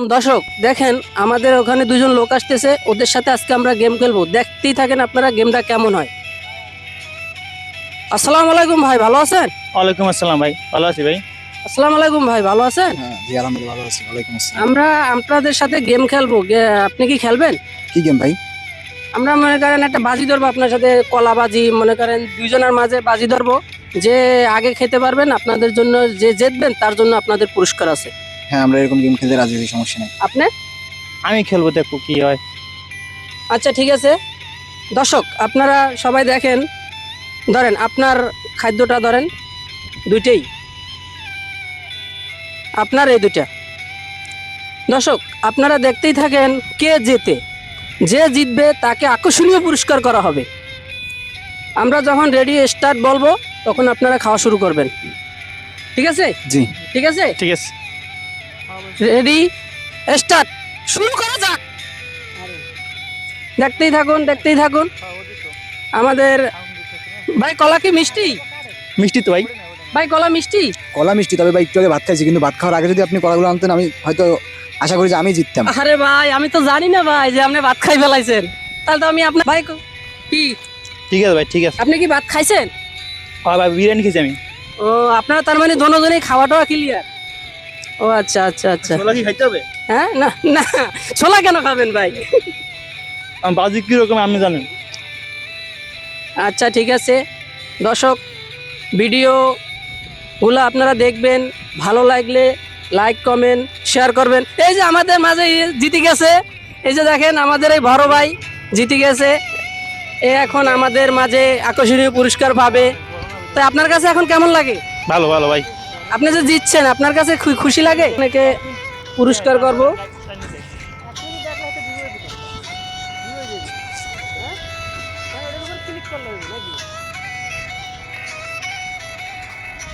দর্শক দেখেন আমাদের ওখানে দুজন লোক আসতেছে, ওদের সাথে আজকে আমরা গেম খেলবো। দেখতেই থাকেন আপনারা গেমটা কেমন হয়। আসসালামু আলাইকুম ভাই, ভালো আছেন? ওয়ালাইকুম আসসালাম ভাই, ভালো আছি ভাই। আসসালামু আলাইকুম ভাই, ভালো আছেন? হ্যাঁ জি আলহামদুলিল্লাহ ভালো আছি। ওয়ালাইকুম আসসালাম। আমরা আপনাদের সাথে গেম খেলবো, আপনি কি খেলবেন? কি গেম ভাই? আমরা মনে করেন একটা বাজি ধরবো আপনার সাথে, কলা বাজি। মনে করেন দুইজনের মাঝে বাজি ধরবো, যে আগে খেতে পারবেন আপনাদের জন্য, যে জিতবেন তার জন্য আপনাদের পুরস্কার আছে। হ্যাঁ আমরা এরকম গেম খেলতে রাজি আছি, সমস্যা নেই। আপনি? আমি খেলবো, দেখো কি হয়। আচ্ছা ঠিক আছে। দর্শক আপনারা সবাই দেখেন, ধরেন আপনার খাদ্যটা ধরেন, দুইটাই আপনার, এই দুইটা। দর্শক আপনারা দেখতেই থাকেন, কে জেতে, যে জিতবে তাকে আকর্ষণীয় পুরস্কার করা হবে। আমরা যখন রেডি স্টার্ট বলবো তখন আপনারা খাওয়া শুরু করবেন, ঠিক আছে? জি ঠিক আছে, ঠিক আছে। রেডি স্টার্ট, শুরু করা যাক। দেখতেই থাকুন, দেখতেই থাকুন। আমাদের ভাই কলা কি মিষ্টি? মিষ্টি তো ভাই। ভাই কলা মিষ্টি? কলা মিষ্টি, তবে ভাই একটু আগে ভাত খাইছি, কিন্তু ভাত খাওয়ার আগে যদি আপনি কলাগুলো আনতেন আমি হয়তো আশা করি যে আমি জিততাম। আরে ভাই আমি তো জানি না ভাই যে আপনি ভাত খাই ফেলাইছেন, তাহলে তো আমি আপনার ভাই কি, ঠিক আছে ভাই, ঠিক আছে। আপনি কি ভাত খাইছেন? হ্যাঁ ভাই, বিরিয়ানি খেয়েছি আমি। ও আপনারা তার মানে দুজনেই খাওয়া টাওয়া ক্লিয়ার। ও আচ্ছা আচ্ছা আচ্ছা। ছোলা কি খাইতে হবে? হ্যাঁ না না, ছোলা কেন খাবেন ভাই? বাজি কিরকম আপনি জানেন। আচ্ছা ঠিক আছে। দর্শক ভিডিওগুলো আপনারা দেখবেন, ভালো লাগলে লাইক কমেন্ট শেয়ার করবেন। এই যে আমাদের মাঝে জিতে গেছে, এই যে দেখেন আমাদের এই বড় ভাই জিতে গেছে, এ এখন আমাদের মাঝে আকর্ষণীয় পুরস্কার পাবে। তাই আপনার কাছে এখন কেমন লাগে? ভালো ভালো ভাই। আপনি যে জিতছেন আপনার কাছে খুশি লাগে? আপনাকে পুরস্কার করব।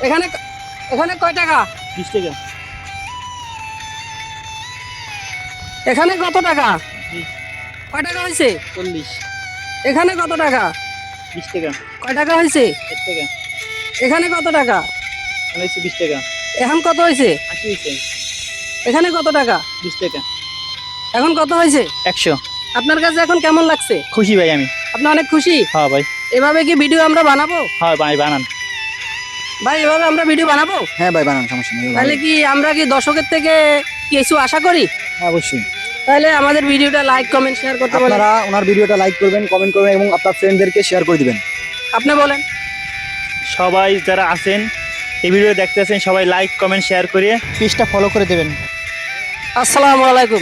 এখানে এখানে কয় টাকা? 20 টাকা। এখানে কত টাকা? কয় টাকা হয়েছে? 40। এখানে কত টাকা? 20 টাকা। কয় টাকা হয়েছে? 1 টাকা। এখানে কত টাকা? মানে 20 টাকা। এখন কত হয়েছে? 80 হয়েছে। এখানে কত টাকা? 20 টাকা। এখন কত হয়েছে? 100। আপনার কাছে এখন কেমন লাগছে? খুশি ভাই আমি। আপনি অনেক খুশি? হ্যাঁ ভাই। এভাবে কি ভিডিও আমরা বানাবো? হ্যাঁ ভাই, বানান। ভাই এভাবে আমরা ভিডিও বানাবো? হ্যাঁ ভাই বানান, সমস্যা নেই। তাহলে কি আমরা কি দর্শকের থেকে কিছু আশা করি? হ্যাঁ অবশ্যই। তাহলে আমাদের ভিডিওটা লাইক কমেন্ট শেয়ার করতে বলেন। আপনারা ওনার ভিডিওটা লাইক করবেন, কমেন্ট করবেন এবং আপনার ফ্রেন্ডদেরকে শেয়ার করে দিবেন। আপনি বলেন। সবাই যারা আছেন এই ভিডিও দেখতেছেন, সবাই লাইক কমেন্ট শেয়ার করে পেজটা ফলো করে দেবেন। আসসালামু আলাইকুম।